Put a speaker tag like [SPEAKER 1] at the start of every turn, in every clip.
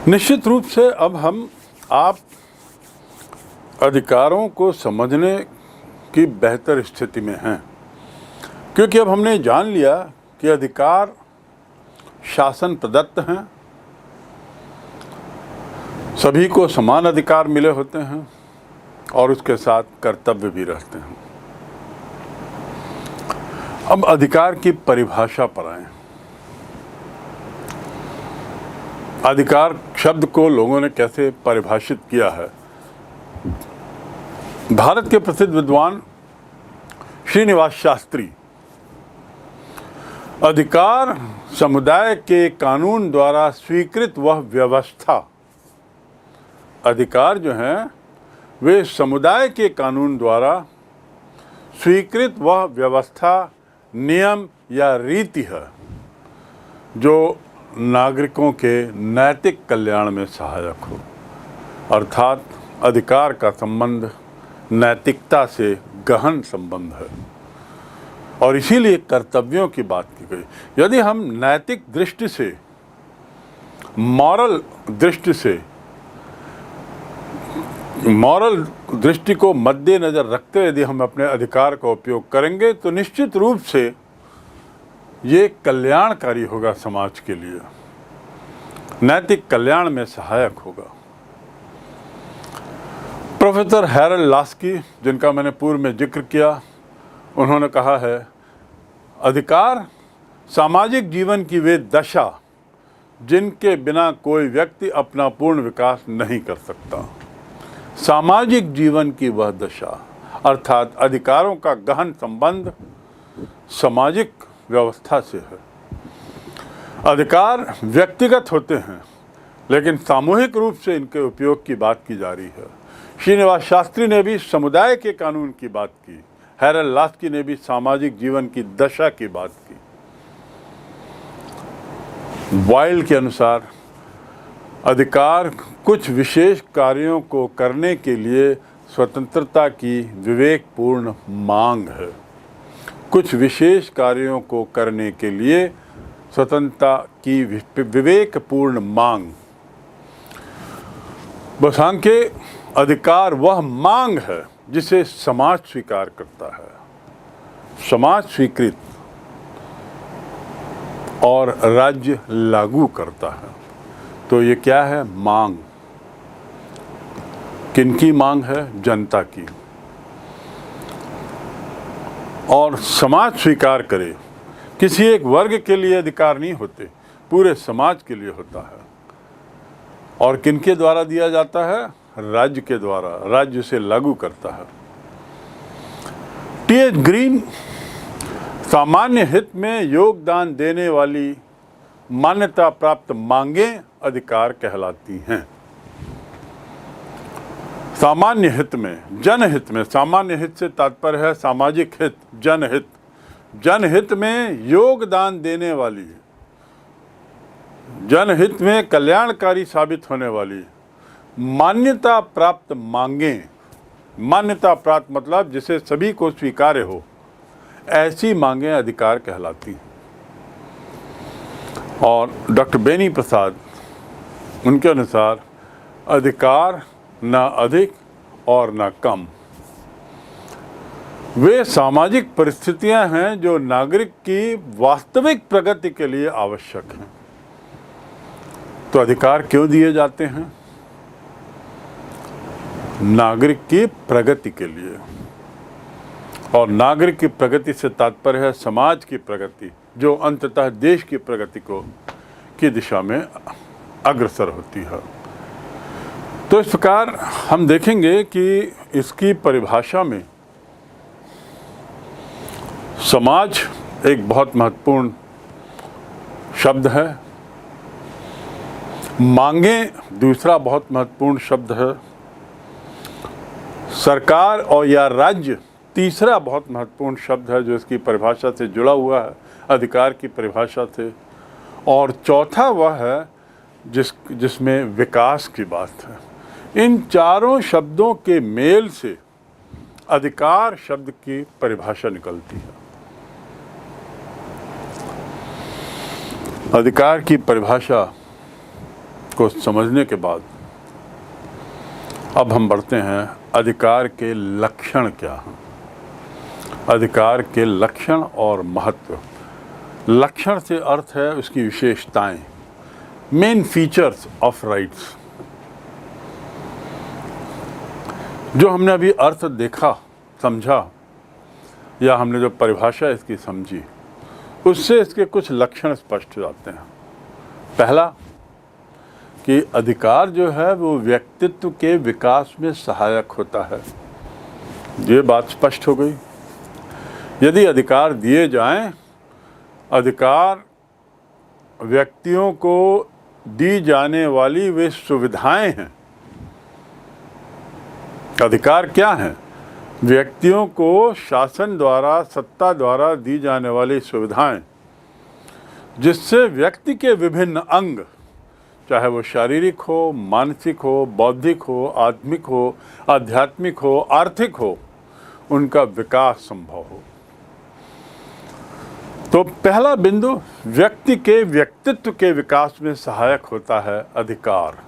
[SPEAKER 1] निश्चित रूप से अब आप अधिकारों को समझने की बेहतर स्थिति में हैं, क्योंकि अब हमने जान लिया कि अधिकार शासन प्रदत्त हैं, सभी को समान अधिकार मिले होते हैं और उसके साथ कर्तव्य भी रहते हैं। अब अधिकार की परिभाषा पर आएं। अधिकार शब्द को लोगों ने कैसे परिभाषित किया है। भारत के प्रसिद्ध विद्वान श्रीनिवास शास्त्री अधिकार समुदाय के कानून द्वारा स्वीकृत वह व्यवस्था, अधिकार जो हैं वे समुदाय के कानून द्वारा स्वीकृत वह व्यवस्था, नियम या रीति है जो नागरिकों के नैतिक कल्याण में सहायक हो। अर्थात अधिकार का संबंध नैतिकता से गहन संबंध है और इसीलिए कर्तव्यों की बात की गई। यदि हम नैतिक दृष्टि से, मॉरल दृष्टि को मद्देनजर रखते हुए यदि हम अपने अधिकार का उपयोग करेंगे तो निश्चित रूप से ये कल्याणकारी होगा, समाज के लिए नैतिक कल्याण में सहायक होगा। प्रोफेसर हैरल्ड लास्की, जिनका मैंने पूर्व में जिक्र किया, उन्होंने कहा है, अधिकार सामाजिक जीवन की वे दशा जिनके बिना कोई व्यक्ति अपना पूर्ण विकास नहीं कर सकता। सामाजिक जीवन की वह दशा, अर्थात अधिकारों का गहन संबंध सामाजिक व्यवस्था से है। अधिकार व्यक्तिगत होते हैं लेकिन सामूहिक रूप से इनके उपयोग की बात की जा रही है। श्रीनिवास शास्त्री ने भी समुदाय के कानून की बात की, हैरल्ड लास्की ने भी सामाजिक जीवन की दशा की बात की। वाइल्ड के अनुसार अधिकार कुछ विशेष कार्यों को करने के लिए स्वतंत्रता की विवेकपूर्ण मांग है। कुछ विशेष कार्यों को करने के लिए स्वतंत्रता की विवेकपूर्ण मांग। बसांके अधिकार वह मांग है जिसे समाज स्वीकार करता है, समाज स्वीकृत और राज्य लागू करता है। तो ये क्या है? मांग। किनकी मांग है? जनता की। और समाज स्वीकार करे। किसी एक वर्ग के लिए अधिकार नहीं होते, पूरे समाज के लिए होता है। और किनके द्वारा दिया जाता है? राज्य के द्वारा, राज्य से लागू करता है। टी.एच. ग्रीन सामान्य हित में योगदान देने वाली मान्यता प्राप्त मांगें अधिकार कहलाती हैं। सामान्य हित में, जनहित में, सामान्य हित से तात्पर्य है सामाजिक हित, जनहित। जनहित में योगदान देने वाली, जनहित में कल्याणकारी साबित होने वाली मान्यता प्राप्त मांगें, मान्यता प्राप्त मतलब जिसे सभी को स्वीकार्य हो, ऐसी मांगें अधिकार कहलाती हैं। और डॉक्टर बेनी प्रसाद, उनके अनुसार अधिकार न अधिक और न कम, वे सामाजिक परिस्थितियां हैं जो नागरिक की वास्तविक प्रगति के लिए आवश्यक हैं। तो अधिकार क्यों दिए जाते हैं? नागरिक की प्रगति के लिए। और नागरिक की प्रगति से तात्पर्य है समाज की प्रगति, जो अंततः देश की प्रगति की दिशा में अग्रसर होती है। तो इस प्रकार हम देखेंगे कि इसकी परिभाषा में समाज एक बहुत महत्वपूर्ण शब्द है, मांगें दूसरा बहुत महत्वपूर्ण शब्द है, सरकार और या राज्य तीसरा बहुत महत्वपूर्ण शब्द है जो इसकी परिभाषा से जुड़ा हुआ है, अधिकार की परिभाषा से, और चौथा वह है जिसमें विकास की बात है। इन चारों शब्दों के मेल से अधिकार शब्द की परिभाषा निकलती है। अधिकार की परिभाषा को समझने के बाद अब हम बढ़ते हैं अधिकार के लक्षण क्या हैं। अधिकार के लक्षण और महत्व। लक्षण से अर्थ है उसकी विशेषताएं, मेन फीचर्स ऑफ राइट्स। जो हमने अभी अर्थ देखा, समझा, या हमने जो परिभाषा इसकी समझी, उससे इसके कुछ लक्षण स्पष्ट हो जाते हैं। पहला कि अधिकार जो है वो व्यक्तित्व के विकास में सहायक होता है। ये बात स्पष्ट हो गई। यदि अधिकार दिए जाएं, अधिकार व्यक्तियों को दी जाने वाली वे सुविधाएं हैं। अधिकार क्या हैं? व्यक्तियों को शासन द्वारा, सत्ता द्वारा दी जाने वाली सुविधाएं, जिससे व्यक्ति के विभिन्न अंग, चाहे वो शारीरिक हो, मानसिक हो, बौद्धिक हो, आत्मिक हो, आध्यात्मिक हो, आर्थिक हो, उनका विकास संभव हो। तो पहला बिंदु, व्यक्ति के व्यक्तित्व के विकास में सहायक होता है अधिकार।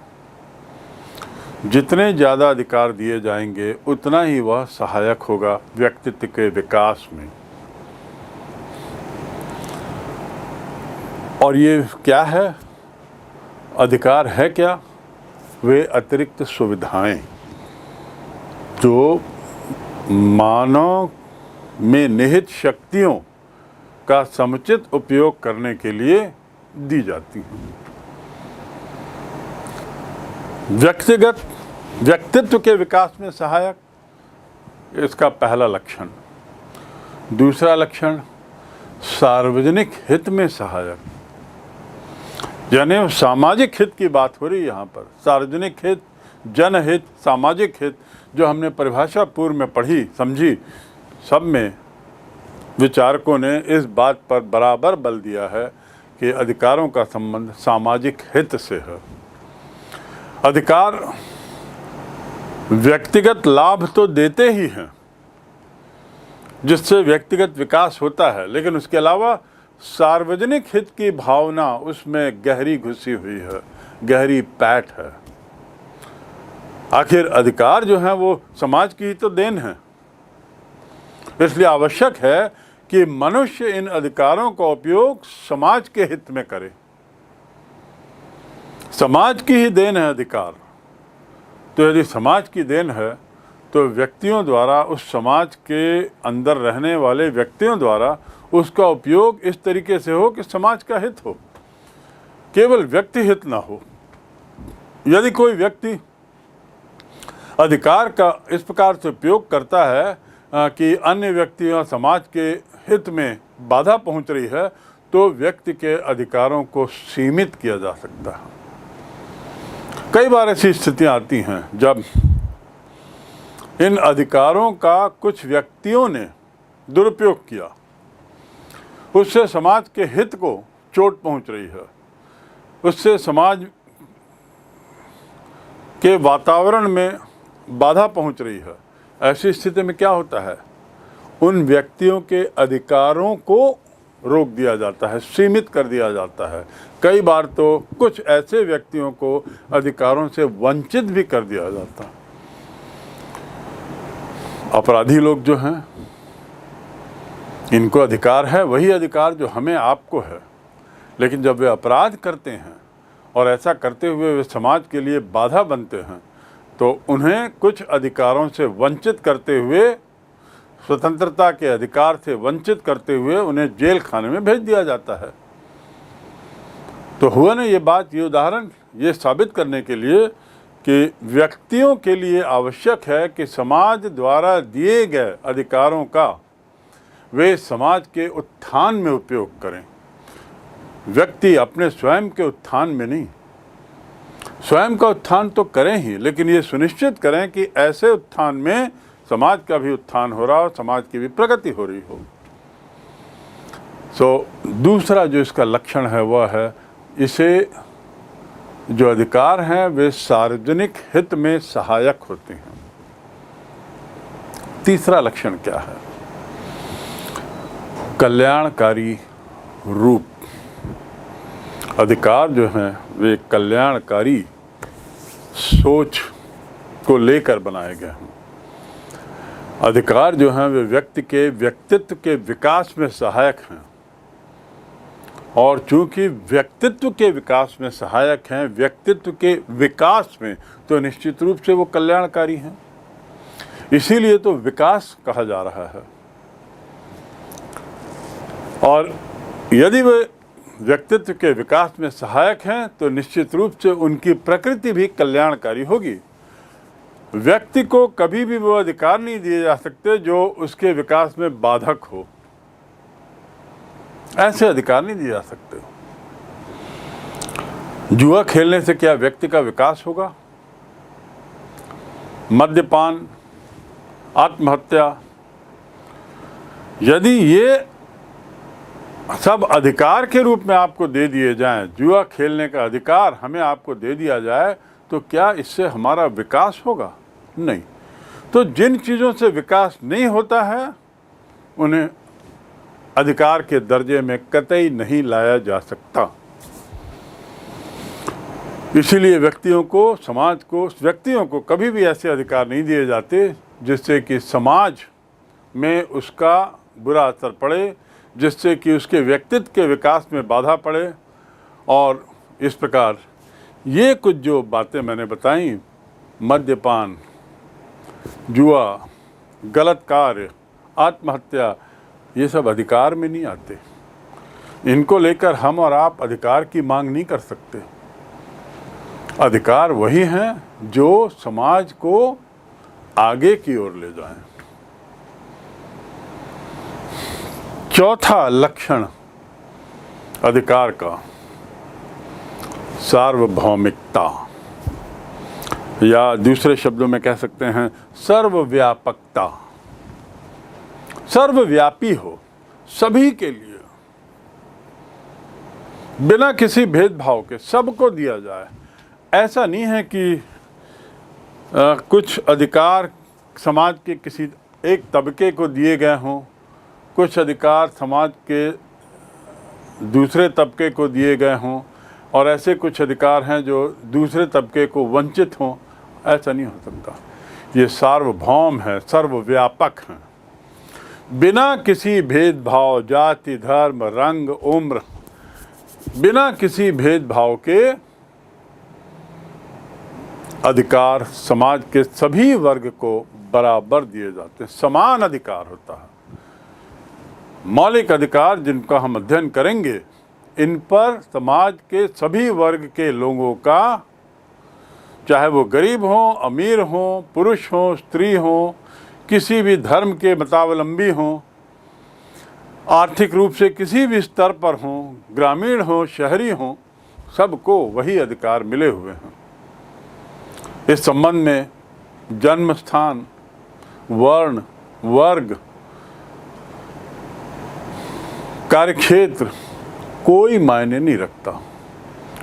[SPEAKER 1] जितने ज़्यादा अधिकार दिए जाएंगे उतना ही वह सहायक होगा व्यक्तित्व के विकास में। और ये क्या है? अधिकार है क्या? वे अतिरिक्त सुविधाएं जो मानव में निहित शक्तियों का समुचित उपयोग करने के लिए दी जाती हैं। व्यक्तित्व के विकास में सहायक, इसका पहला लक्षण। दूसरा लक्षण, सार्वजनिक हित में सहायक, यानी सामाजिक हित की बात हो रही है यहाँ पर। सार्वजनिक हित, जनहित, सामाजिक हित, जो हमने परिभाषा पूर्व में पढ़ी, समझी, सब में विचारकों ने इस बात पर बराबर बल दिया है कि अधिकारों का संबंध सामाजिक हित से है। अधिकार व्यक्तिगत लाभ तो देते ही हैं, जिससे व्यक्तिगत विकास होता है, लेकिन उसके अलावा सार्वजनिक हित की भावना उसमें गहरी घुसी हुई है, गहरी पैठ है। आखिर अधिकार जो है वो समाज की ही तो देन है। इसलिए आवश्यक है कि मनुष्य इन अधिकारों का उपयोग समाज के हित में करे। समाज की ही देन है अधिकार। तो यदि समाज की देन है तो व्यक्तियों द्वारा, उस समाज के अंदर रहने वाले व्यक्तियों द्वारा उसका उपयोग इस तरीके से हो कि समाज का हित हो, केवल व्यक्ति हित ना हो। यदि कोई व्यक्ति अधिकार का इस प्रकार से उपयोग करता है कि अन्य व्यक्ति या समाज के हित में बाधा पहुंच रही है, तो व्यक्ति के अधिकारों को सीमित किया जा सकता है। कई बार ऐसी स्थितियां आती हैं जब इन अधिकारों का कुछ व्यक्तियों ने दुरुपयोग किया, उससे समाज के हित को चोट पहुंच रही है, उससे समाज के वातावरण में बाधा पहुंच रही है। ऐसी स्थिति में क्या होता है? उन व्यक्तियों के अधिकारों को रोक दिया जाता है, सीमित कर दिया जाता है। कई बार तो कुछ ऐसे व्यक्तियों को अधिकारों से वंचित भी कर दिया जाता है। अपराधी लोग जो हैं, इनको अधिकार है, वही अधिकार जो हमें आपको है, लेकिन जब वे अपराध करते हैं और ऐसा करते हुए वे समाज के लिए बाधा बनते हैं, तो उन्हें कुछ अधिकारों से वंचित करते हुए, स्वतंत्रता के अधिकार से वंचित करते हुए उन्हें जेल खाने में भेज दिया जाता है। तो हुआ ना ये बात, ये उदाहरण ये साबित करने के लिए कि व्यक्तियों के लिए आवश्यक है कि समाज द्वारा दिए गए अधिकारों का वे समाज के उत्थान में उपयोग करें। व्यक्ति अपने स्वयं के उत्थान में नहीं, स्वयं का उत्थान तो करें ही, लेकिन ये सुनिश्चित करें कि ऐसे उत्थान में समाज का भी उत्थान हो रहा हो, समाज की भी प्रगति हो रही हो। दूसरा जो इसका लक्षण है वह है, इसे जो अधिकार हैं वे सार्वजनिक हित में सहायक होते हैं। तीसरा लक्षण क्या है? कल्याणकारी रूप। अधिकार जो हैं वे कल्याणकारी सोच को लेकर बनाए गए हैं। अधिकार जो हैं वे व्यक्ति के व्यक्तित्व के विकास में सहायक हैं, और चूंकि व्यक्तित्व के विकास में सहायक हैं, व्यक्तित्व के विकास में, तो निश्चित रूप से वो कल्याणकारी हैं। इसीलिए तो विकास कहा जा रहा है। और यदि वे व्यक्तित्व के विकास में सहायक हैं तो निश्चित रूप से उनकी प्रकृति भी कल्याणकारी होगी। व्यक्ति को कभी भी वो अधिकार नहीं दिए जा सकते जो उसके विकास में बाधक हो। ऐसे अधिकार नहीं दिए जा सकते। जुआ खेलने से क्या व्यक्ति का विकास होगा? मद्यपान, आत्महत्या, यदि ये सब अधिकार के रूप में आपको दे दिए जाएं, जुआ खेलने का अधिकार हमें आपको दे दिया जाए, तो क्या इससे हमारा विकास होगा? नहीं। तो जिन चीज़ों से विकास नहीं होता है उन्हें अधिकार के दर्जे में कतई नहीं लाया जा सकता। इसीलिए व्यक्तियों को, समाज को, व्यक्तियों को कभी भी ऐसे अधिकार नहीं दिए जाते जिससे कि समाज में उसका बुरा असर पड़े, जिससे कि उसके व्यक्तित्व के विकास में बाधा पड़े। और इस प्रकार ये कुछ जो बातें मैंने बताई, मद्यपान, जुआ, गलत कार्य, आत्महत्या, ये सब अधिकार में नहीं आते। इनको लेकर हम और आप अधिकार की मांग नहीं कर सकते। अधिकार वही हैं जो समाज को आगे की ओर ले जाएं। चौथा लक्षण अधिकार का, सार्वभौमिकता, या दूसरे शब्दों में कह सकते हैं सर्वव्यापकता। सर्वव्यापी हो, सभी के लिए, बिना किसी भेदभाव के सबको दिया जाए। ऐसा नहीं है कि कुछ अधिकार समाज के किसी एक तबके को दिए गए हों, कुछ अधिकार समाज के दूसरे तबके को दिए गए हों, और ऐसे कुछ अधिकार हैं जो दूसरे तबके को वंचित हों। ऐसा नहीं हो सकता। ये सार्वभौम है, सर्वव्यापक हैं, बिना किसी भेदभाव, जाति, धर्म, रंग, उम्र, बिना किसी भेदभाव के अधिकार समाज के सभी वर्ग को बराबर दिए जाते हैं। समान अधिकार होता है। मौलिक अधिकार जिनका हम अध्ययन करेंगे, इन पर समाज के सभी वर्ग के लोगों का, चाहे वो गरीब हों, अमीर हों, पुरुष हों, स्त्री हों, किसी भी धर्म के मतावलंबी हों, आर्थिक रूप से किसी भी स्तर पर हों, ग्रामीण हों, शहरी हों, सबको वही अधिकार मिले हुए हैं। इस संबंध में जन्म स्थान, वर्ण, वर्ग, कार्यक्षेत्र कोई मायने नहीं रखता।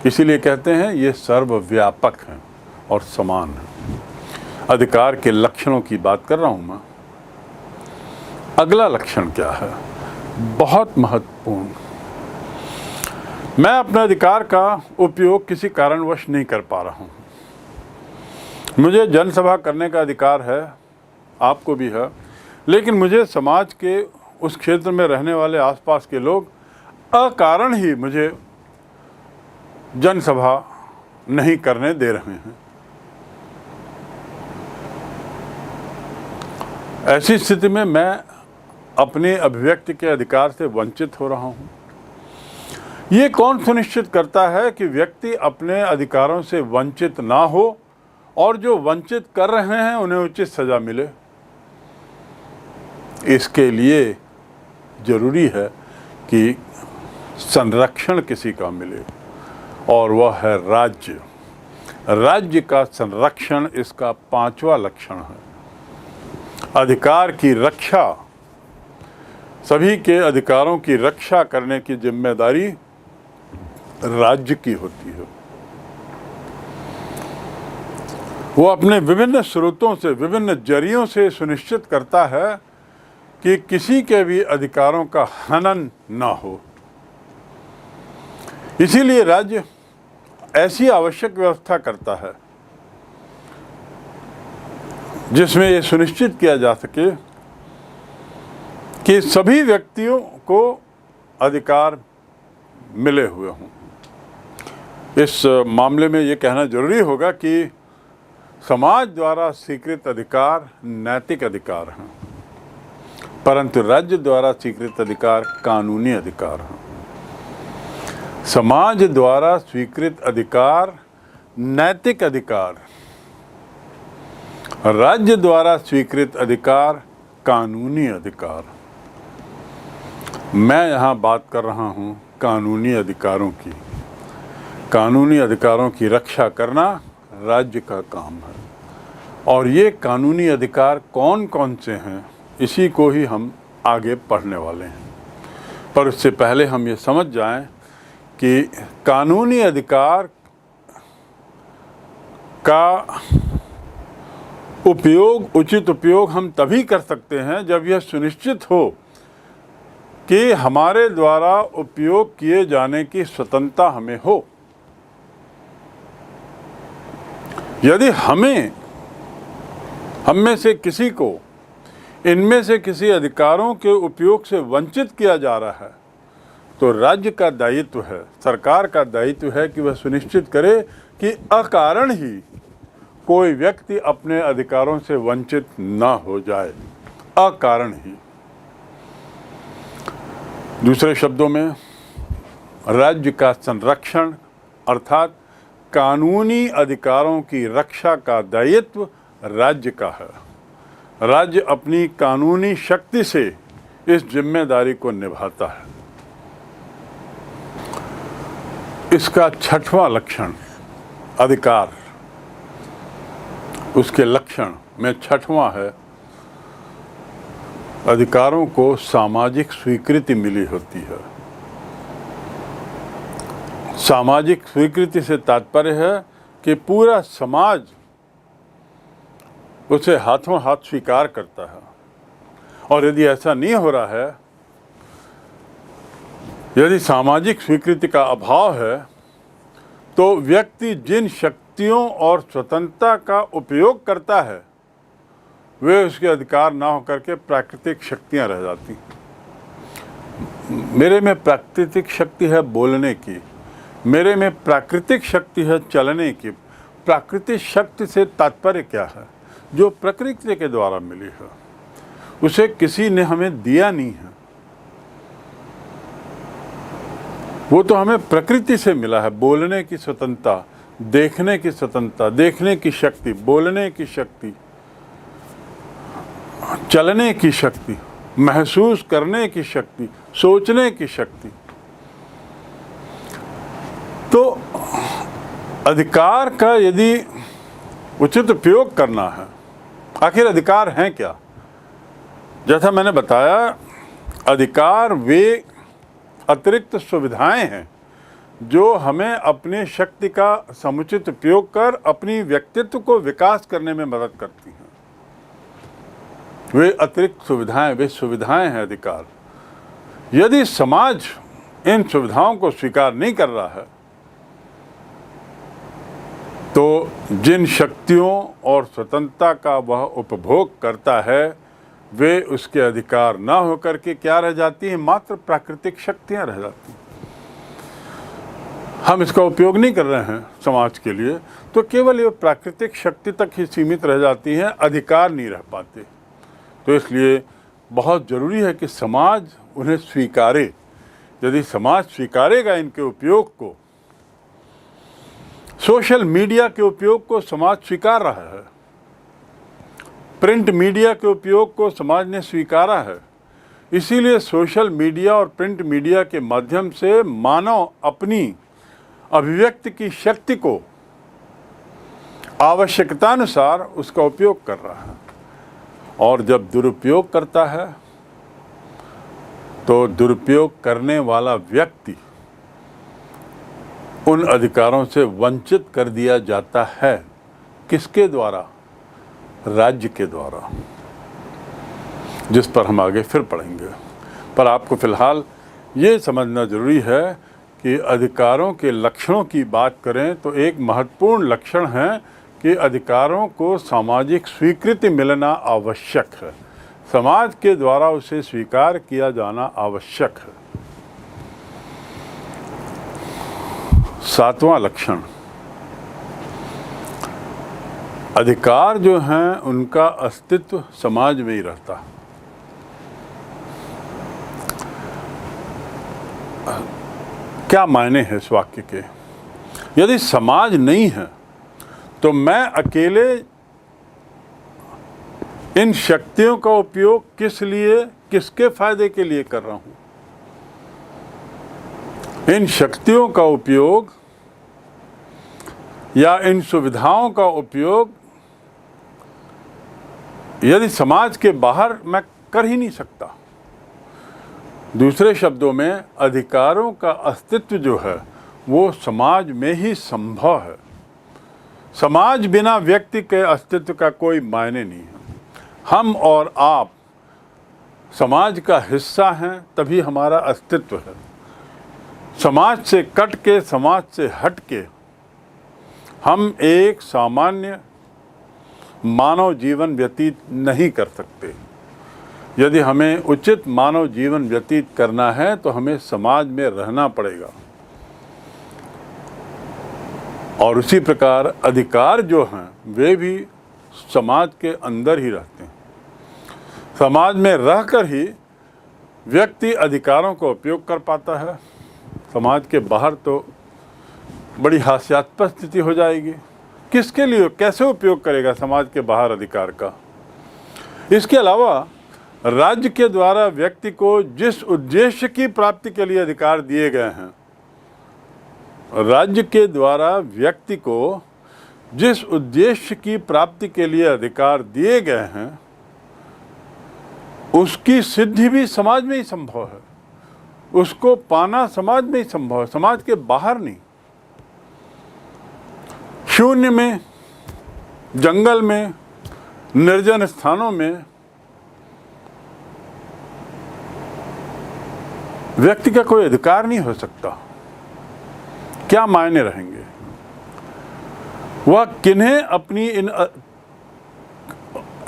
[SPEAKER 1] इसीलिए कहते हैं ये सर्वव्यापक हैं और समान हैं। अधिकार के लक्षणों की बात कर रहा हूं मैं। अगला लक्षण क्या है? बहुत महत्वपूर्ण। मैं अपने अधिकार का उपयोग किसी कारणवश नहीं कर पा रहा हूं। मुझे जनसभा करने का अधिकार है, आपको भी है, लेकिन मुझे समाज के उस क्षेत्र में रहने वाले आसपास के लोग अकारण ही मुझे जनसभा नहीं करने दे रहे हैं। ऐसी स्थिति में मैं अपने अभिव्यक्ति के अधिकार से वंचित हो रहा हूं। ये कौन सुनिश्चित करता है कि व्यक्ति अपने अधिकारों से वंचित ना हो और जो वंचित कर रहे हैं उन्हें उचित सजा मिले? इसके लिए जरूरी है कि संरक्षण किसी का मिले, और वह है राज्य। राज्य का संरक्षण इसका पांचवा लक्षण है। अधिकार की रक्षा, सभी के अधिकारों की रक्षा करने की जिम्मेदारी राज्य की होती है। वो अपने विभिन्न स्रोतों से, विभिन्न जरियों से सुनिश्चित करता है कि किसी के भी अधिकारों का हनन ना हो। इसीलिए राज्य ऐसी आवश्यक व्यवस्था करता है जिसमें यह सुनिश्चित किया जा सके कि सभी व्यक्तियों को अधिकार मिले हुए हों। इस मामले में ये कहना जरूरी होगा कि समाज द्वारा स्वीकृत अधिकार नैतिक अधिकार हैं, परंतु राज्य द्वारा स्वीकृत अधिकार कानूनी अधिकार हैं। समाज द्वारा स्वीकृत अधिकार नैतिक अधिकार, राज्य द्वारा स्वीकृत अधिकार कानूनी अधिकार। मैं यहाँ बात कर रहा हूँ कानूनी अधिकारों की। कानूनी अधिकारों की रक्षा करना राज्य का काम है, और ये कानूनी अधिकार कौन कौन से हैं इसी को ही हम आगे पढ़ने वाले हैं। पर उससे पहले हम ये समझ जाएं कि कानूनी अधिकार का उपयोग, उचित उपयोग हम तभी कर सकते हैं जब यह सुनिश्चित हो कि हमारे द्वारा उपयोग किए जाने की स्वतंत्रता हमें हो। यदि हम में से किसी को इनमें से किसी अधिकारों के उपयोग से वंचित किया जा रहा है, तो राज्य का दायित्व है, सरकार का दायित्व है कि वह सुनिश्चित करे कि अकारण ही कोई व्यक्ति अपने अधिकारों से वंचित न हो जाए, अकारण ही। दूसरे शब्दों में, राज्य का संरक्षण अर्थात कानूनी अधिकारों की रक्षा का दायित्व राज्य का है। राज्य अपनी कानूनी शक्ति से इस जिम्मेदारी को निभाता है। इसका छठवां लक्षण अधिकार, उसके लक्षण में छठवां है अधिकारों को सामाजिक स्वीकृति मिली होती है। सामाजिक स्वीकृति से तात्पर्य है कि पूरा समाज उसे हाथों हाथ स्वीकार करता है, और यदि ऐसा नहीं हो रहा है, यदि सामाजिक स्वीकृति का अभाव है, तो व्यक्ति जिन शक्तियों और स्वतंत्रता का उपयोग करता है वे उसके अधिकार ना होकर के प्राकृतिक शक्तियां रह जाती। मेरे में प्राकृतिक शक्ति है बोलने की, मेरे में प्राकृतिक शक्ति है चलने की। प्राकृतिक शक्ति से तात्पर्य क्या है? जो प्रकृति के द्वारा मिली है, उसे किसी ने हमें दिया नहीं है, वो तो हमें प्रकृति से मिला है। बोलने की स्वतंत्रता, देखने की स्वतंत्रता, देखने की शक्ति, बोलने की शक्ति, चलने की शक्ति, महसूस करने की शक्ति, सोचने की शक्ति। तो अधिकार का यदि उचित उपयोग करना है, आखिर अधिकार हैं क्या? जैसा मैंने बताया, अधिकार वे अतिरिक्त सुविधाएं हैं जो हमें अपनी शक्ति का समुचित उपयोग कर अपनी व्यक्तित्व को विकास करने में मदद करती हैं। वे अतिरिक्त सुविधाएं, वे सुविधाएं हैं अधिकार। यदि समाज इन सुविधाओं को स्वीकार नहीं कर रहा है, तो जिन शक्तियों और स्वतंत्रता का वह उपभोग करता है वे उसके अधिकार ना होकर के क्या रह जाती हैं? मात्र प्राकृतिक शक्तियां रह जाती हैं। हम इसका उपयोग नहीं कर रहे हैं समाज के लिए, तो केवल ये प्राकृतिक शक्ति तक ही सीमित रह जाती हैं, अधिकार नहीं रह पाते। तो इसलिए बहुत ज़रूरी है कि समाज उन्हें स्वीकारे। यदि समाज स्वीकारेगा इनके उपयोग को, सोशल मीडिया के उपयोग को समाज स्वीकार रहा है, प्रिंट मीडिया के उपयोग को समाज ने स्वीकारा है। इसीलिए सोशल मीडिया और प्रिंट मीडिया के माध्यम से मानव अपनी अभिव्यक्ति की शक्ति को आवश्यकतानुसार उसका उपयोग कर रहा है। और जब दुरुपयोग करता है तो दुरुपयोग करने वाला व्यक्ति उन अधिकारों से वंचित कर दिया जाता है। किसके द्वारा? राज्य के द्वारा, जिस पर हम आगे फिर पढ़ेंगे। पर आपको फिलहाल ये समझना जरूरी है कि अधिकारों के लक्षणों की बात करें तो एक महत्वपूर्ण लक्षण है कि अधिकारों को सामाजिक स्वीकृति मिलना आवश्यक है, समाज के द्वारा उसे स्वीकार किया जाना आवश्यक है। 7वां लक्षण, अधिकार जो हैं उनका अस्तित्व समाज में ही रहता। क्या मायने हैं इस वाक्य के? यदि समाज नहीं है तो मैं अकेले इन शक्तियों का उपयोग किस लिए, किसके फायदे के लिए कर रहा हूं? इन शक्तियों का उपयोग या इन सुविधाओं का उपयोग यदि समाज के बाहर मैं कर ही नहीं सकता। दूसरे शब्दों में, अधिकारों का अस्तित्व जो है वो समाज में ही संभव है। समाज बिना व्यक्ति के अस्तित्व का कोई मायने नहीं है। हम और आप समाज का हिस्सा हैं, तभी हमारा अस्तित्व है। समाज से कट के, समाज से हट के हम एक सामान्य मानव जीवन व्यतीत नहीं कर सकते। यदि हमें उचित मानव जीवन व्यतीत करना है तो हमें समाज में रहना पड़ेगा। और उसी प्रकार अधिकार जो हैं वे भी समाज के अंदर ही रहते हैं। समाज में रहकर ही व्यक्ति अधिकारों का उपयोग कर पाता है। समाज के बाहर तो बड़ी हास्यास्पद स्थिति हो जाएगी। किसके लिए, कैसे उपयोग करेगा समाज के बाहर अधिकार का? इसके अलावा राज्य के द्वारा व्यक्ति को जिस उद्देश्य की प्राप्ति के लिए अधिकार दिए गए हैं, राज्य के द्वारा व्यक्ति को जिस उद्देश्य की प्राप्ति के लिए अधिकार दिए गए हैं, उसकी सिद्धि भी समाज में ही संभव है। उसको पाना समाज में ही संभव है, समाज के बाहर नहीं। शून्य में, जंगल में, निर्जन स्थानों में व्यक्ति का कोई अधिकार नहीं हो सकता। क्या मायने रहेंगे? वह किन्हें अपनी इन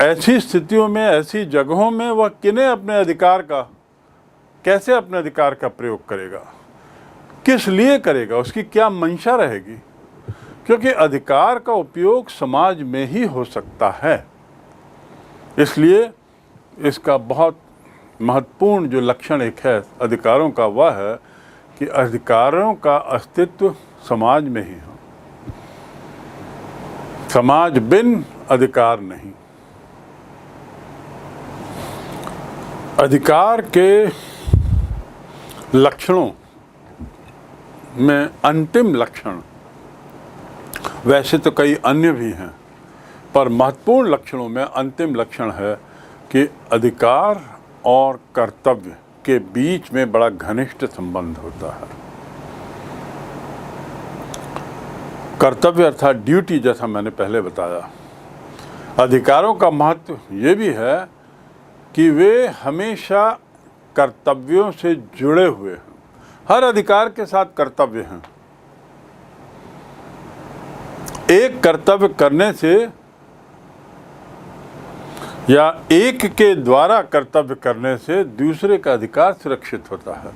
[SPEAKER 1] ऐसी स्थितियों में, ऐसी जगहों में वह किन्हें अपने अधिकार का, कैसे अपने अधिकार का प्रयोग करेगा, किस लिए करेगा, उसकी क्या मंशा रहेगी? क्योंकि अधिकार का उपयोग समाज में ही हो सकता है। इसलिए इसका बहुत महत्वपूर्ण जो लक्षण एक है अधिकारों का, वह है कि अधिकारों का अस्तित्व समाज में ही हो। समाज बिन अधिकार नहीं। अधिकार के लक्षणों में अंतिम लक्षण, वैसे तो कई अन्य भी हैं, पर महत्वपूर्ण लक्षणों में अंतिम लक्षण है कि अधिकार और कर्तव्य के बीच में बड़ा घनिष्ठ संबंध होता है। कर्तव्य अर्थात ड्यूटी, जैसा मैंने पहले बताया। अधिकारों का महत्व ये भी है कि वे हमेशा कर्तव्यों से जुड़े हुए हैं। हर अधिकार के साथ कर्तव्य हैं। एक कर्तव्य करने से या एक के द्वारा कर्तव्य करने से दूसरे का अधिकार सुरक्षित होता है।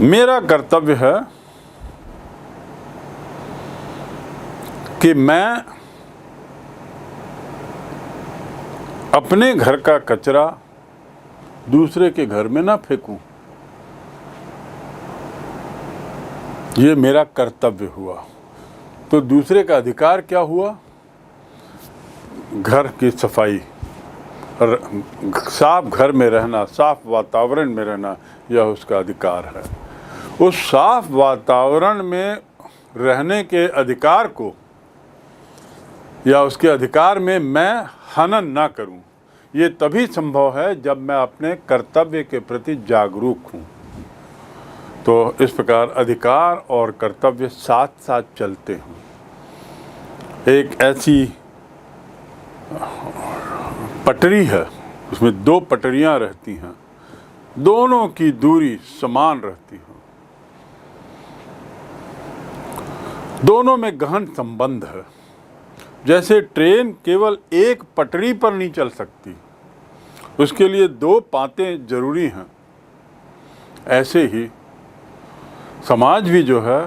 [SPEAKER 1] मेरा कर्तव्य है कि मैं अपने घर का कचरा दूसरे के घर में ना फेंकूं। ये मेरा कर्तव्य हुआ। तो दूसरे का अधिकार क्या हुआ? घर की सफाई, साफ घर में रहना, साफ वातावरण में रहना, यह उसका अधिकार है। उस साफ वातावरण में रहने के अधिकार को या उसके अधिकार में मैं हनन ना करूं, ये तभी संभव है जब मैं अपने कर्तव्य के प्रति जागरूक हूं। तो इस प्रकार अधिकार और कर्तव्य साथ साथ चलते हैं। एक ऐसी पटरी है, उसमें दो पटरियां रहती हैं, दोनों की दूरी समान रहती है। दोनों में गहन संबंध है। जैसे ट्रेन केवल एक पटरी पर नहीं चल सकती, उसके लिए दो पातें जरूरी हैं, ऐसे ही समाज भी जो है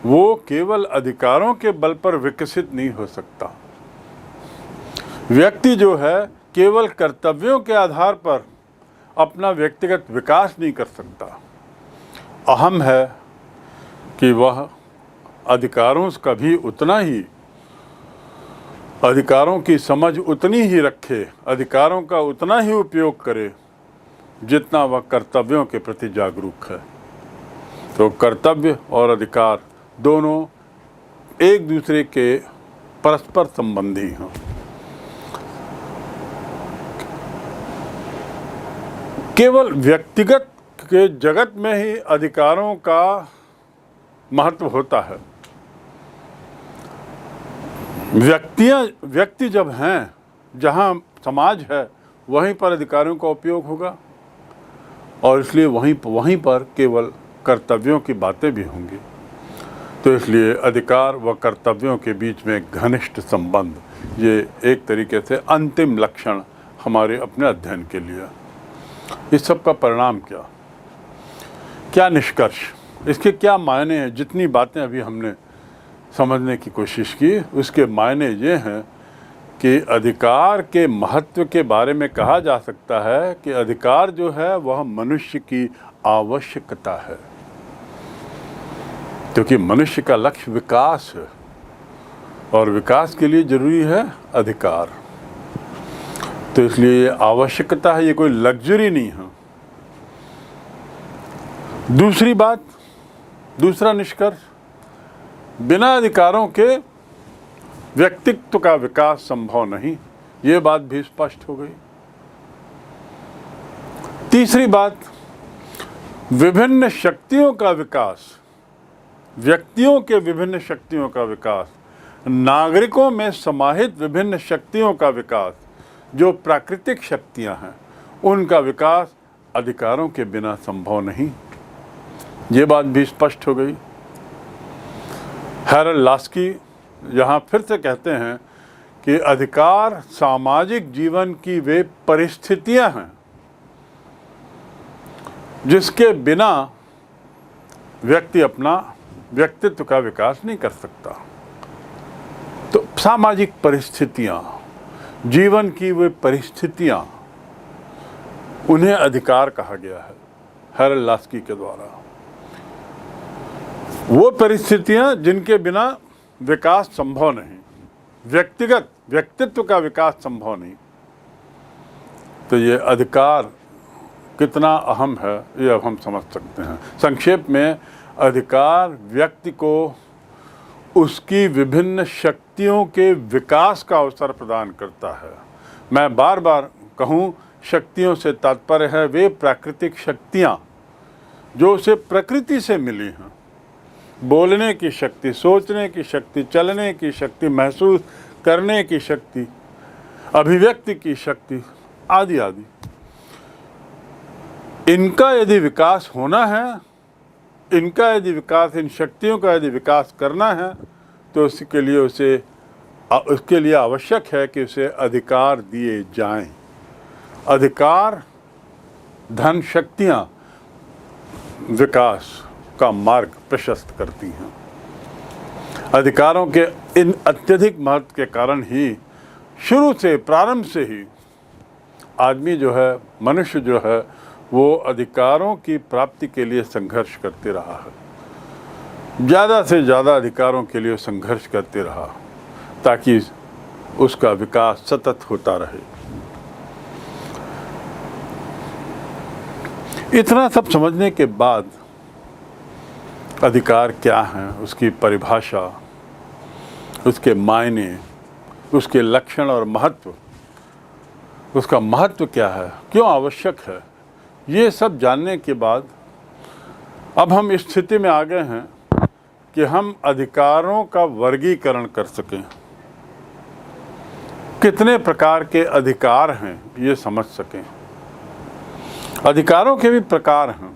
[SPEAKER 1] वो केवल अधिकारों के बल पर विकसित नहीं हो सकता। व्यक्ति जो है केवल कर्तव्यों के आधार पर अपना व्यक्तिगत विकास नहीं कर सकता। अहम है कि वह अधिकारों का भी उतना ही, अधिकारों की समझ उतनी ही रखे, अधिकारों का उतना ही उपयोग करे जितना वह कर्तव्यों के प्रति जागरूक है। तो कर्तव्य और अधिकार दोनों एक दूसरे के परस्पर संबंधी हैं। केवल व्यक्तिगत के जगत में ही अधिकारों का महत्व होता है। व्यक्ति जब हैं, जहाँ समाज है, वहीं पर अधिकारों का उपयोग होगा और इसलिए वहीं पर केवल कर्तव्यों की बातें भी होंगी। तो इसलिए अधिकार व कर्तव्यों के बीच में घनिष्ठ संबंध, ये एक तरीके से अंतिम लक्षण हमारे अपने अध्ययन के लिए। इस सब का परिणाम क्या निष्कर्ष, इसके क्या मायने हैं? जितनी बातें अभी हमने समझने की कोशिश की, उसके मायने ये हैं कि अधिकार के महत्व के बारे में कहा जा सकता है कि अधिकार जो है वह मनुष्य की आवश्यकता है, क्योंकि मनुष्य का लक्ष्य विकास है और विकास के लिए जरूरी है अधिकार। तो इसलिए ये आवश्यकता है, ये कोई लग्जरी नहीं है। दूसरी बात, दूसरा निष्कर्ष, बिना अधिकारों के व्यक्तित्व का विकास संभव नहीं, ये बात भी स्पष्ट हो गई। तीसरी बात, विभिन्न शक्तियों का विकास, व्यक्तियों के विभिन्न शक्तियों का विकास, नागरिकों में समाहित विभिन्न शक्तियों का विकास, जो प्राकृतिक शक्तियां हैं, उनका विकास अधिकारों के बिना संभव नहीं, ये बात भी स्पष्ट हो गई। हैरल्ड लास्की यहाँ फिर से कहते हैं कि अधिकार सामाजिक जीवन की वे परिस्थितियां हैं जिसके बिना व्यक्ति अपना व्यक्तित्व का विकास नहीं कर सकता। तो सामाजिक परिस्थितियां, जीवन की वे परिस्थितियां, उन्हें अधिकार कहा गया है हैरल्ड लास्की के द्वारा। वो परिस्थितियां जिनके बिना विकास संभव नहीं, व्यक्तित्व का विकास संभव नहीं। तो ये अधिकार कितना अहम है, ये अब हम समझ सकते हैं। संक्षेप में, अधिकार व्यक्ति को उसकी विभिन्न शक्तियों के विकास का अवसर प्रदान करता है। मैं बार बार कहूँ, शक्तियों से तात्पर्य है वे प्राकृतिक शक्तियाँ जो उसे प्रकृति से मिली हैं। बोलने की शक्ति, सोचने की शक्ति, चलने की शक्ति, महसूस करने की शक्ति, अभिव्यक्ति की शक्ति आदि आदि। इनका यदि विकास होना है, इन शक्तियों का यदि विकास करना है, तो उसके लिए आवश्यक है कि उसे अधिकार दिए जाएं। अधिकार, धन शक्तियाँ विकास का मार्ग प्रशस्त करती हैं। अधिकारों के इन अत्यधिक महत्व के कारण ही शुरू से, प्रारंभ से ही आदमी जो है, मनुष्य जो है, वो अधिकारों की प्राप्ति के लिए संघर्ष करते रहा है। ज़्यादा से ज़्यादा अधिकारों के लिए संघर्ष करते रहा ताकि उसका विकास सतत होता रहे। इतना सब समझने के बाद अधिकार क्या हैं, उसकी परिभाषा, उसके मायने, उसके लक्षण और महत्व, उसका महत्व क्या है, क्यों आवश्यक है, ये सब जानने के बाद अब हम इस स्थिति में आ गए हैं कि हम अधिकारों का वर्गीकरण कर सकें। कितने प्रकार के अधिकार हैं ये समझ सकें। अधिकारों के भी प्रकार हैं।